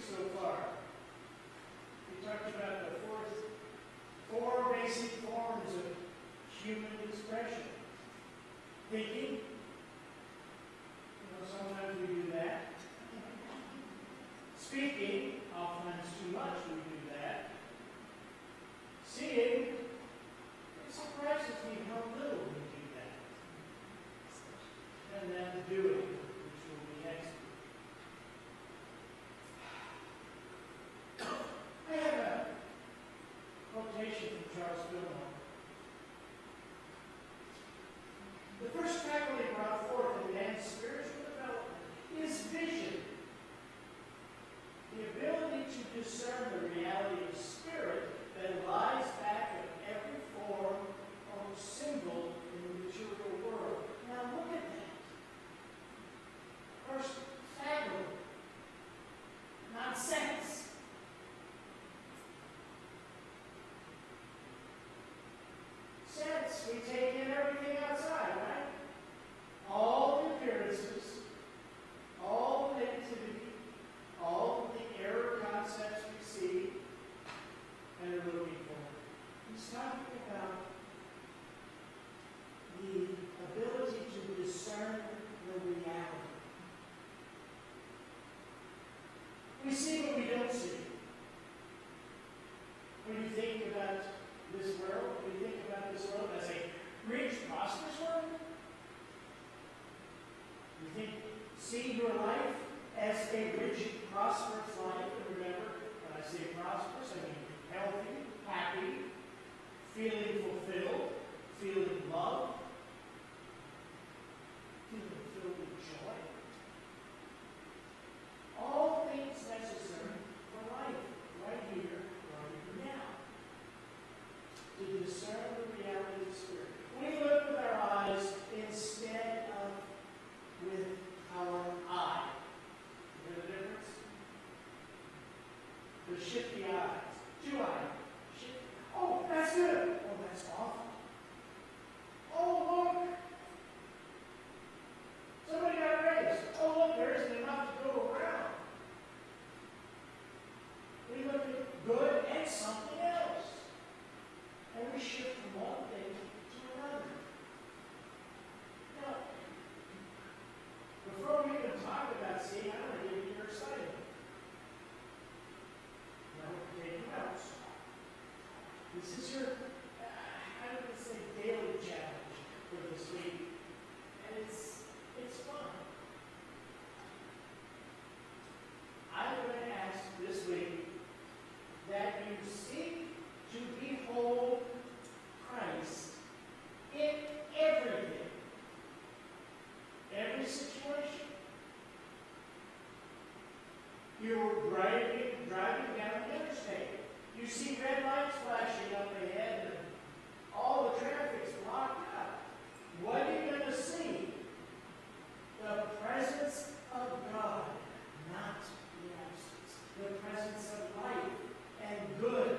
so far. We talked about the four basic forms of human expression. Thinking. Sometimes we do that. Speaking. Oftentimes too much we do that. Seeing. It surprises me how little we do that. And then doing, which will be next. I have a quotation from Charles Fillmore. The first faculty brought forth in man's spiritual development is vision. The ability to discern the reality of spirit that lies back in every form or symbol in the material world. Now look at that. First faculty, not sense. Sense, we take in everything outside, right? All the appearances, all the negativity, all the error concepts we see and are looking for. He's talking about the ability to discern the reality. We see what we don't see. When you think about this world, when you think about this world as a rich, prosperous world, you see your life as a rich, prosperous life. And remember, when I say prosperous, I mean healthy, happy, feeling fulfilled, feeling loved, feeling filled with joy. All things necessary for life, right here, right now. To discern the reality of the Spirit. We look with our eyes instead of with our eye. You know the difference? The shifty eyes. Two eyes. Oh, that's good. Oh, that's awful. Oh, look. Somebody got raised. Oh, look, there isn't enough to go around. We look at good and something else. And we shift from one thing to another. Now, before we even talk about seeing, I want to get you excited. Now we're taking notes. This is your, I would say, daily challenge for this week. And it's fun. I'm going to ask this week that you seek to behold Christ in everything, every situation. You're driving down the interstate. You see red lights flashing up ahead, and all the traffic's blocked up. What are you going to see? The presence of God, not the absence. The presence of life and good.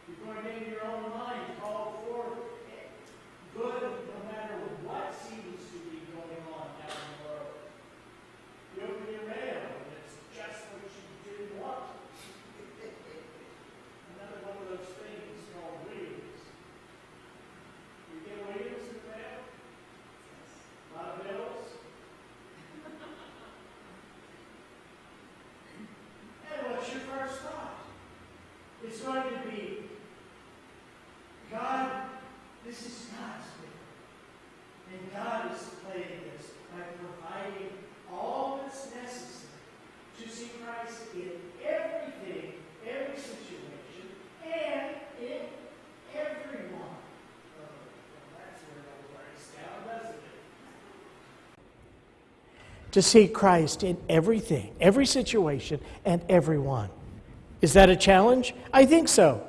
You're going into your own mind, call forth good no matter what seems to be going on down the road. You open your mail, and it's just what you didn't want. Another one of those things called wheels. You get wheels in the mail? A lot of bills? And what's your first thought? It's going to be, God, this is God's will. And God is playing this by providing all that's necessary to see Christ in everything, every situation, and in everyone. Well, that's where it breaks down, doesn't it? To see Christ in everything, every situation, and everyone. Is that a challenge? I think so.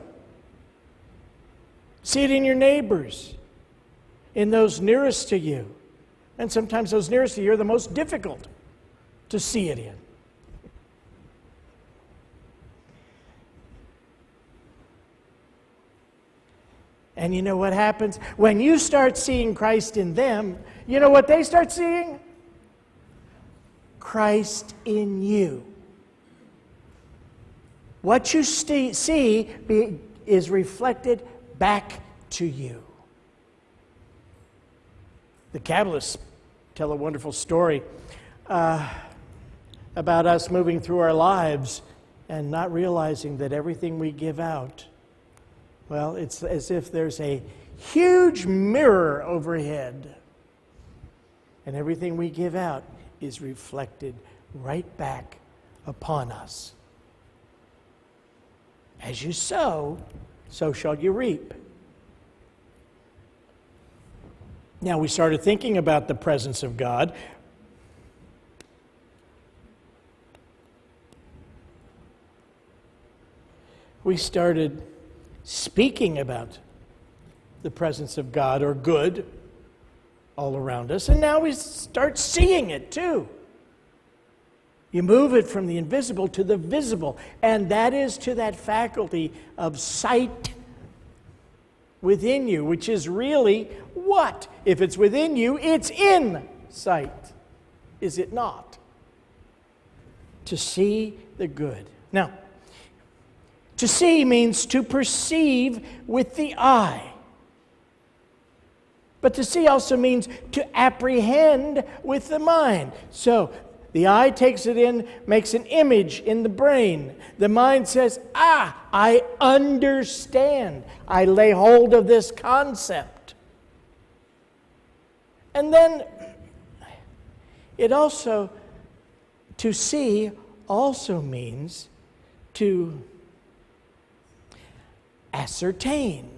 See it in your neighbors, in those nearest to you. And sometimes those nearest to you are the most difficult to see it in. And you know what happens? When you start seeing Christ in them, you know what they start seeing? Christ in you. What you see is reflected back to you. The Kabbalists tell a wonderful story about us moving through our lives and not realizing that everything we give out, well, it's as if there's a huge mirror overhead, and everything we give out is reflected right back upon us. As you sow, so shall you reap. Now, we started thinking about the presence of God. We started speaking about the presence of God or good all around us, and now we start seeing it too. You move it from the invisible to the visible, and that is to that faculty of sight within you, which is really what? If it's within you, it's in sight, is it not? To see the good. Now, to see means to perceive with the eye. But to see also means to apprehend with the mind. So, the eye takes it in, makes an image in the brain. The mind says, I understand. I lay hold of this concept. And then it also, to see also means to ascertain.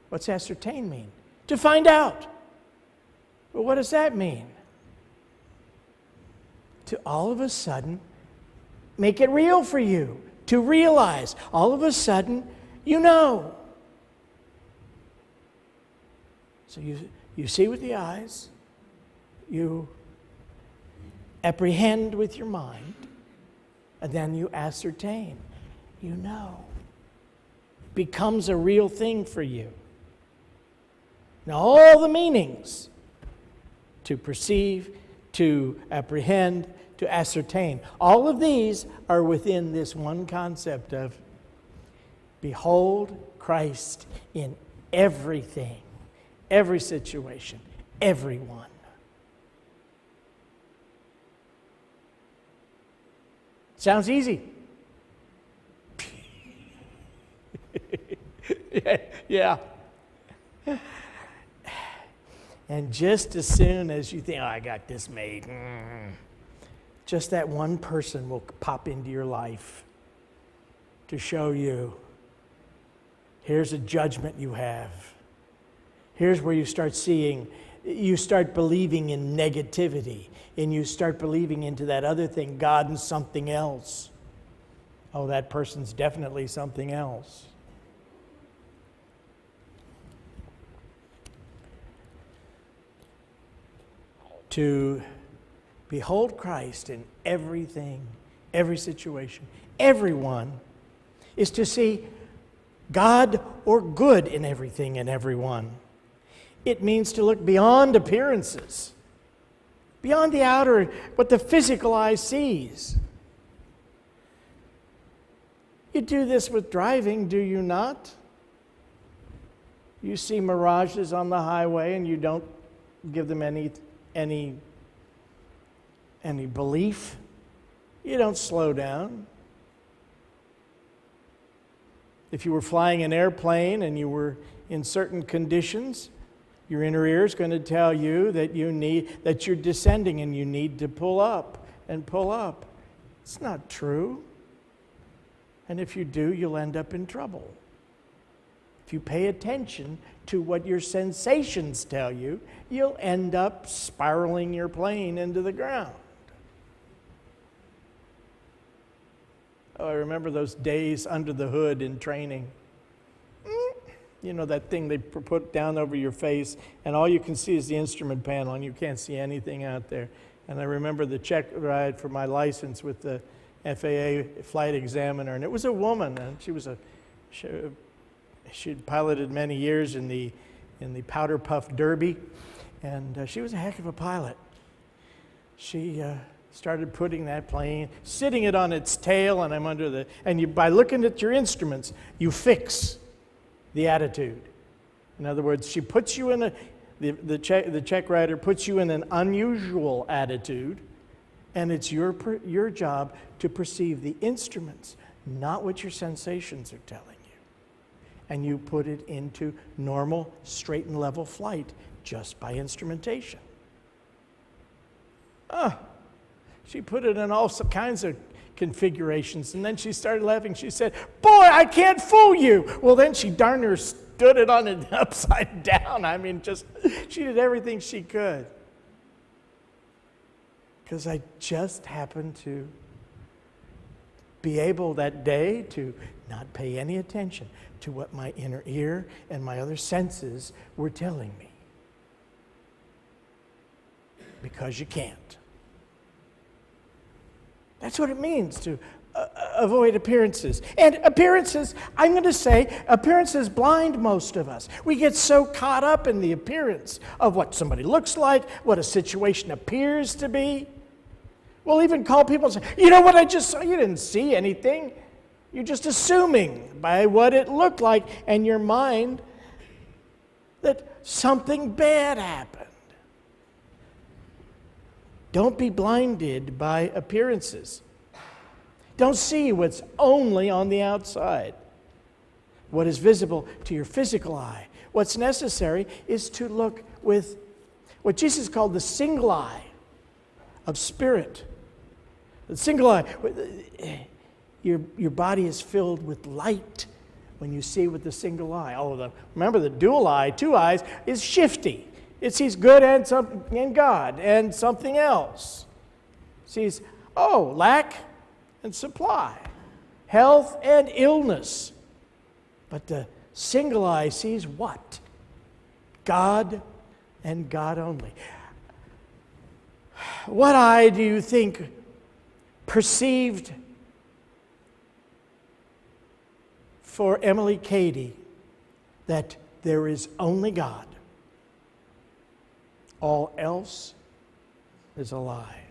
What's ascertain mean? To find out. Well, what does that mean? To all of a sudden make it real for you. To realize all of a sudden you know. So you see with the eyes, you apprehend with your mind, and then you ascertain. You know. It becomes a real thing for you. Now all the meanings, to perceive, to apprehend, to ascertain, all of these are within this one concept of behold Christ in everything, every situation, everyone. Sounds easy. Yeah. And just as soon as you think, I got this made, just that one person will pop into your life to show you, here's a judgment you have. Here's where you start seeing, you start believing in negativity, and you start believing into that other thing, God and something else. Oh, that person's definitely something else. To behold Christ in everything, every situation, everyone, is to see God or good in everything and everyone. It means to look beyond appearances, beyond the outer, what the physical eye sees. You do this with driving, do you not? You see mirages on the highway and you don't give them any belief. You don't slow down. If you were flying an airplane and you were in certain conditions, your inner ear is going to tell you that you're descending and you need to pull up and pull up. It's not true. And if you do, you'll end up in trouble. If you pay attention to what your sensations tell you, you'll end up spiraling your plane into the ground. Oh, I remember those days under the hood in training. You know, that thing they put down over your face, and all you can see is the instrument panel, and you can't see anything out there. And I remember the check ride for my license with the FAA flight examiner, and it was a woman, and she'd piloted many years in the Powder Puff Derby, and she was a heck of a pilot. She Started putting that plane, sitting it on its tail, and I'm under the, and you, by looking at your instruments, you fix the attitude. In other words, she puts you in the check writer puts you in an unusual attitude, and it's your job to perceive the instruments, not what your sensations are telling you. And you put it into normal, straight and level flight just by instrumentation. She put it in all kinds of configurations, and then she started laughing. She said, "Boy, I can't fool you." Well, then she darn near stood it on it upside down. I mean, she did everything she could. Because I just happened to be able that day to not pay any attention to what my inner ear and my other senses were telling me. Because you can't. That's what it means to avoid appearances. And appearances, I'm going to say, appearances blind most of us. We get so caught up in the appearance of what somebody looks like, what a situation appears to be. We'll even call people and say, "You know what I just saw? You didn't see anything. You're just assuming by what it looked like in your mind that something bad happened." Don't be blinded by appearances. Don't see what's only on the outside, what is visible to your physical eye. What's necessary is to look with what Jesus called the single eye of spirit. The single eye. Your body is filled with light when you see with the single eye. Remember, the dual eye, two eyes, is shifty. It sees good and God and something else. It sees, lack and supply, health and illness. But the single eye sees what? God and God only. What eye do you think perceived for Emily Cady that there is only God? All else is a lie.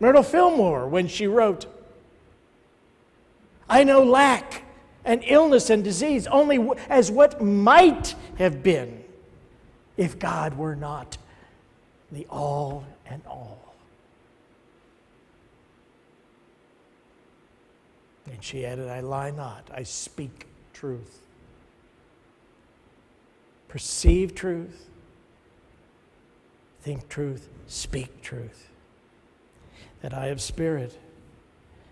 Myrtle Fillmore, when she wrote, "I know lack and illness and disease only as what might have been if God were not the all and all." And she added, "I lie not, I speak truth." Perceive truth, think truth, speak truth. That eye of spirit.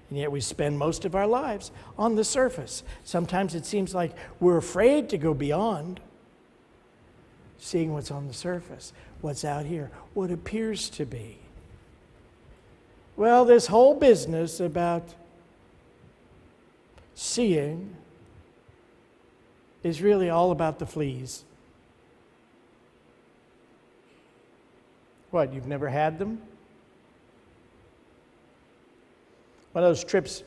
And yet we spend most of our lives on the surface. Sometimes it seems like we're afraid to go beyond seeing what's on the surface, what's out here, what appears to be. Well, this whole business about seeing is really all about the fleas. What, you've never had them? One of those trips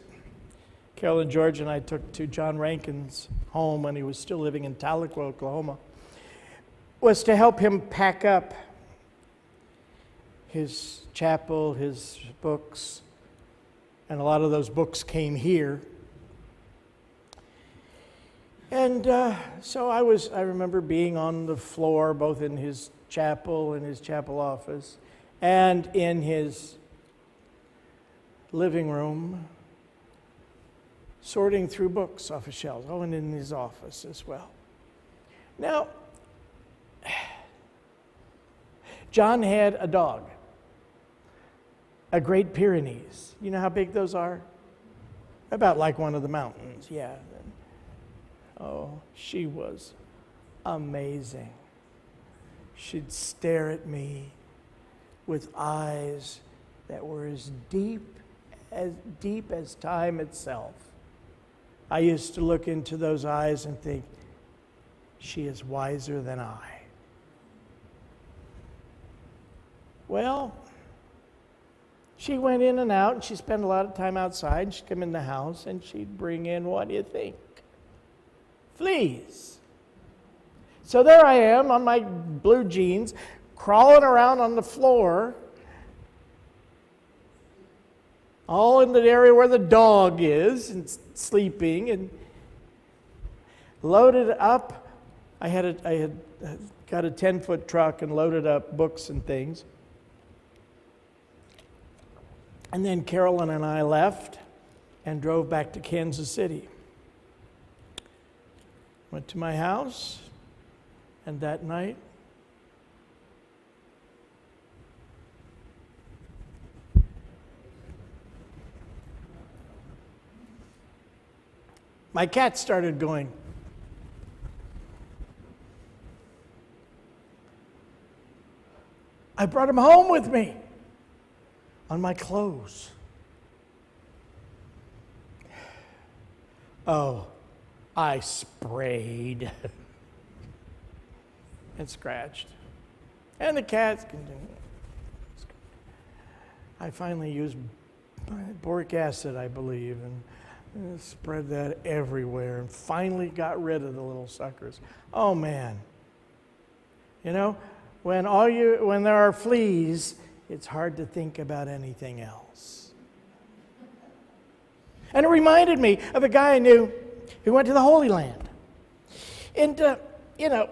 Carol and George and I took to John Rankin's home when he was still living in Tahlequah, Oklahoma, was to help him pack up his chapel, his books, and a lot of those books came here. And so I remember being on the floor, both in his chapel and his chapel office, and in his living room, sorting through books off of shelves, and in his office as well. Now, John had a dog, a Great Pyrenees. You know how big those are? About like one of the mountains, yeah. Oh, she was amazing. She'd stare at me with eyes that were as deep as time itself. I used to look into those eyes and think, she is wiser than I. Well, she went in and out, and she spent a lot of time outside, and she'd come in the house, and she'd bring in, what do you think? Fleas. So there I am on my blue jeans crawling around on the floor, all in the area where the dog is and sleeping, and loaded up. I had got a 10-foot truck and loaded up books and things. And then Carolyn and I left and drove back to Kansas City. Went to my house, and that night, my cat started going. I brought him home with me on my clothes. Oh, I sprayed and scratched. And the cats continued. I finally used boric acid, I believe, and spread that everywhere, and finally got rid of the little suckers. Oh man. You know, when there are fleas, it's hard to think about anything else. And it reminded me of a guy I knew who went to the Holy Land. And, you know,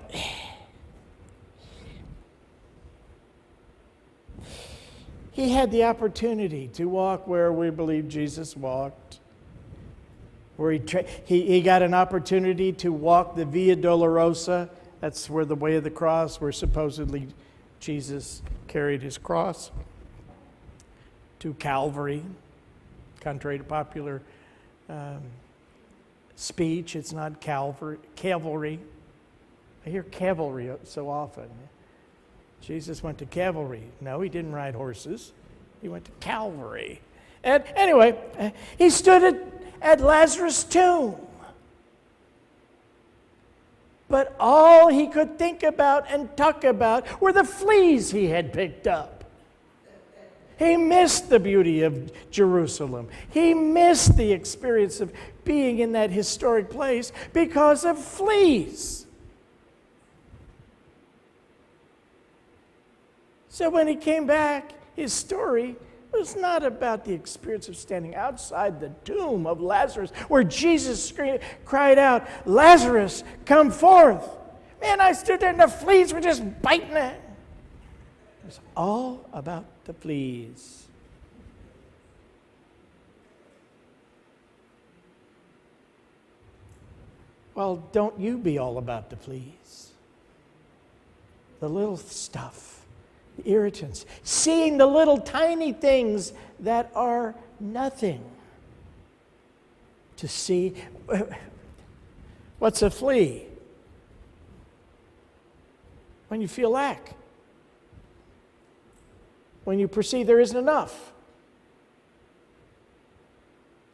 he had the opportunity to walk where we believe Jesus walked, where he got an opportunity to walk the Via Dolorosa. That's where the way of the cross, where supposedly Jesus carried his cross, to Calvary. Contrary to popular speech, it's not cavalry. I hear cavalry so often. Jesus went to Calvary. No, he didn't ride horses. He went to Calvary. And anyway, he stood at Lazarus' tomb. But all he could think about and talk about were the fleas he had picked up. He missed the beauty of Jerusalem. He missed the experience of being in that historic place because of fleas. So when he came back, his story was not about the experience of standing outside the tomb of Lazarus, where Jesus cried out, "Lazarus, come forth." Man, I stood there and the fleas were just biting it. It was all about the fleas. Well, don't you be all about the fleas. The little stuff, the irritants, seeing the little tiny things that are nothing. To see, what's a flea? When you feel lack. When you perceive there isn't enough.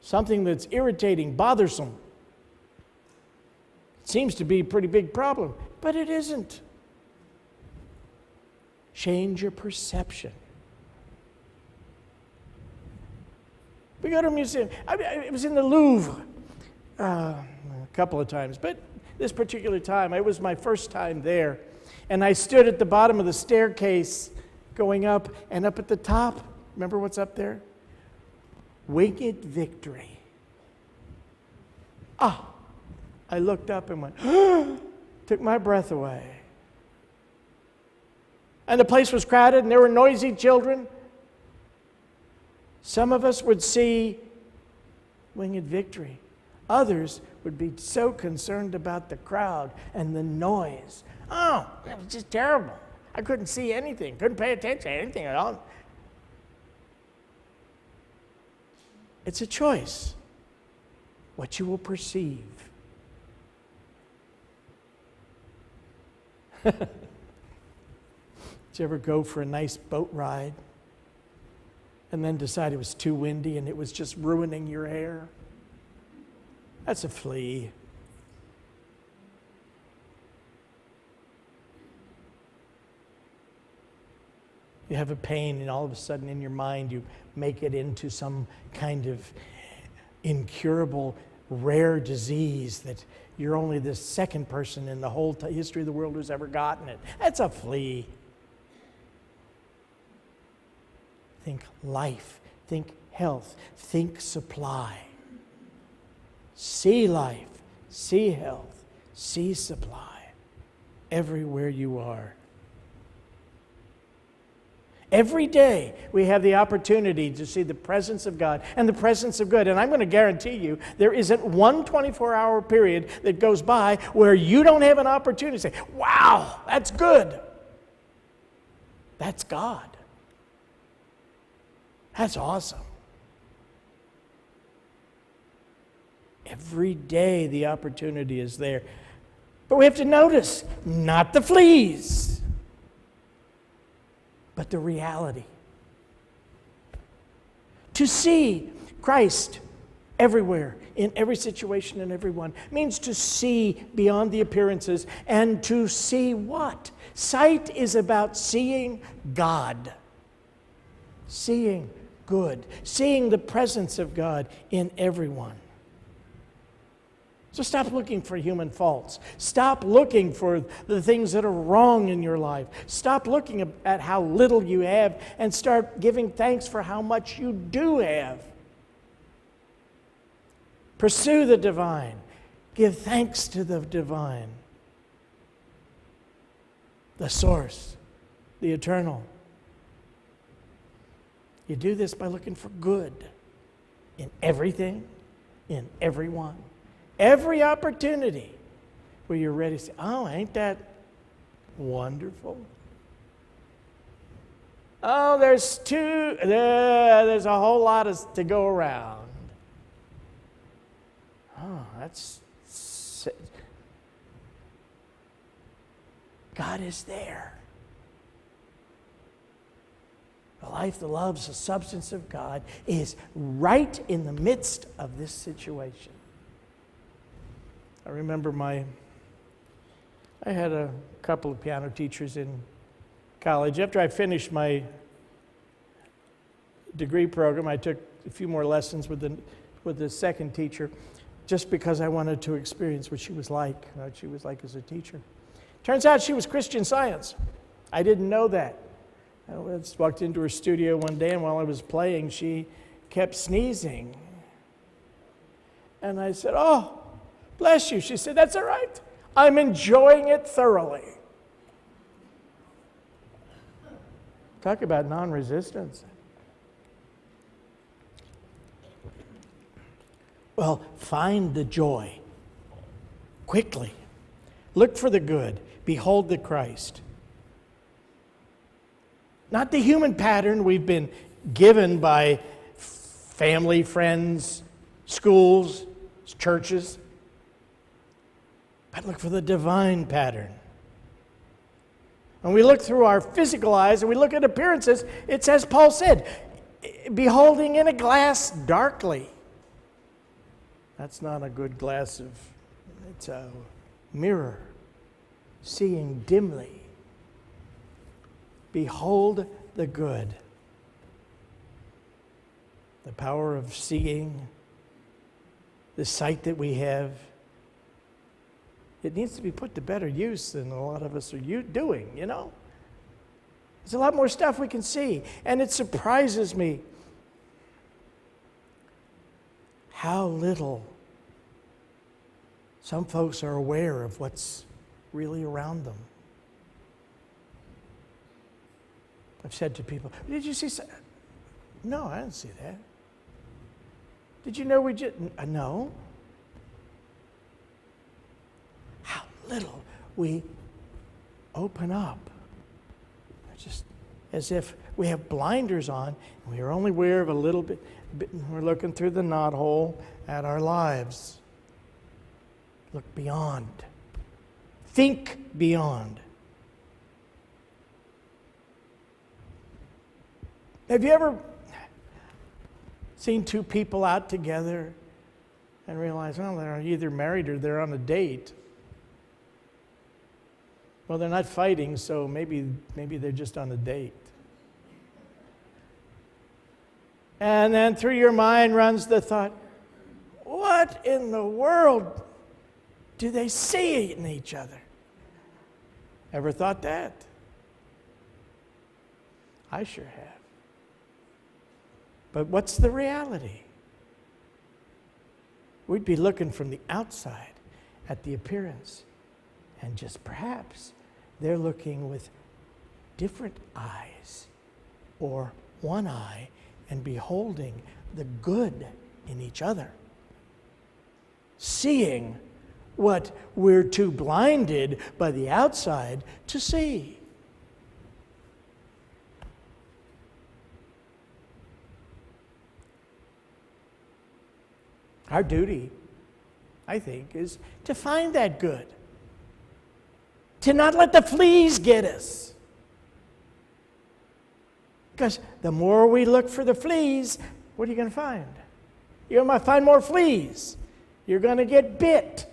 Something that's irritating, bothersome. It seems to be a pretty big problem, but it isn't. Change your perception. We go to a museum. It was in the Louvre a couple of times, but this particular time, it was my first time there. And I stood at the bottom of the staircase going up, and up at the top, remember what's up there? Winged Victory. I looked up and went, took my breath away. And the place was crowded, and there were noisy children. Some of us would see Winged Victory. Others would be so concerned about the crowd and the noise. Oh, it was just terrible. I couldn't see anything, couldn't pay attention to anything at all. It's a choice, what you will perceive. Did you ever go for a nice boat ride and then decide it was too windy and it was just ruining your hair? That's a flea. You have a pain, and all of a sudden in your mind you make it into some kind of incurable, rare disease that you're only the second person in the whole history of the world who's ever gotten it. That's a flea. think life, think health, think supply. See life, see health, see supply everywhere you are. Every day we have the opportunity to see the presence of God and the presence of good. And I'm going to guarantee you there isn't one 24-hour period that goes by where you don't have an opportunity to say, wow, that's good. That's God. That's awesome. Every day the opportunity is there. But we have to notice, not the fleas, but the reality. To see Christ everywhere, in every situation and everyone, means to see beyond the appearances and to see what? Sight is about seeing God, seeing good, seeing the presence of God in everyone. So stop looking for human faults. Stop looking for the things that are wrong in your life. Stop looking at how little you have and start giving thanks for how much you do have. Pursue the divine. Give thanks to the divine, the source, the eternal. You do this by looking for good in everything, in everyone. Every opportunity where you're ready to say, oh, ain't that wonderful? Oh, there's a whole lot to go around. Oh, God is there. The life, the love, the substance of God is right in the midst of this situation. I remember I had a couple of piano teachers in college. After I finished my degree program, I took a few more lessons with the second teacher just because I wanted to experience what she was like as a teacher. Turns out she was Christian Science. I didn't know that. I just walked into her studio one day, and while I was playing, she kept sneezing. And I said, oh, bless you. She said, that's all right. I'm enjoying it thoroughly. Talk about non-resistance. Well, find the joy quickly. Look for the good. Behold the Christ. Not the human pattern we've been given by family, friends, schools, churches. But look for the divine pattern. When we look through our physical eyes and we look at appearances, it's as Paul said, beholding in a glass darkly. That's not a good glass it's a mirror, seeing dimly. Behold the good. The power of seeing, the sight that we have, it needs to be put to better use than a lot of us are doing, you know? There's a lot more stuff we can see, and it surprises me how little some folks are aware of what's really around them. I've said to people, did you see something? No, I didn't see that. Did you know we just... No. How little we open up. It's just as if we have blinders on, and we are only aware of a little bit. We're looking through the knothole at our lives. Look beyond. Think beyond. Have you ever seen two people out together and realize, well, they're either married or they're on a date? Well, they're not fighting, so maybe they're just on a date. And then through your mind runs the thought, what in the world do they see in each other? Ever thought that? I sure have. But what's the reality? We'd be looking from the outside at the appearance. And just perhaps they're looking with different eyes or one eye and beholding the good in each other. Seeing what we're too blinded by the outside to see. Our duty, I think, is to find that good. To not let the fleas get us. Because the more we look for the fleas, what are you going to find? You're going to find more fleas. You're going to get bit.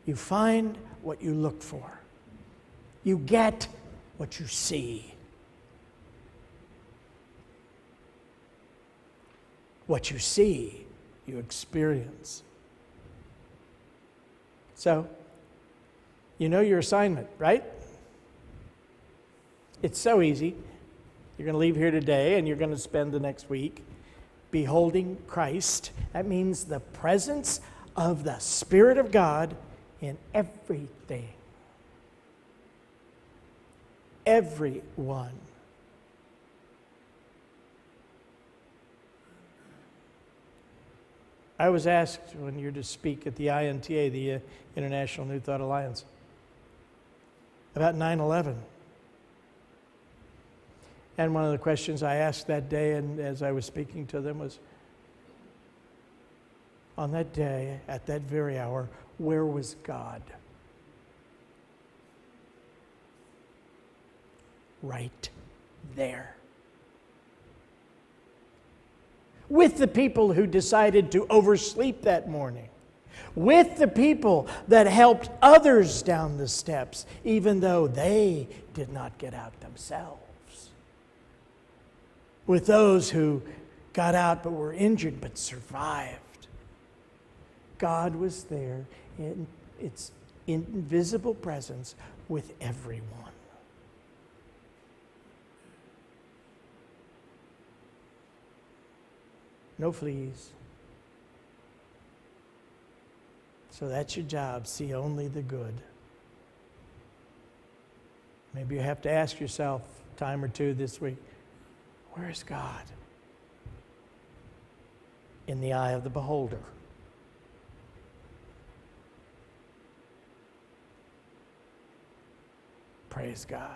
You find what you look for. You get what you see. What you see, you experience. So, you know your assignment, right? It's so easy. You're going to leave here today and you're going to spend the next week beholding Christ. That means the presence of the Spirit of God in everything. Everyone. I was asked when you're to speak at the INTA, the International New Thought Alliance, about 9/11. And one of the questions I asked that day, and as I was speaking to them, was, on that day, at that very hour, where was God? Right there. With the people who decided to oversleep that morning. With the people that helped others down the steps, even though they did not get out themselves. With those who got out but were injured but survived. God was there in its invisible presence with everyone. No fleas. So that's your job. See only the good. Maybe you have to ask yourself a time or two this week, where is God? In the eye of the beholder. Praise God.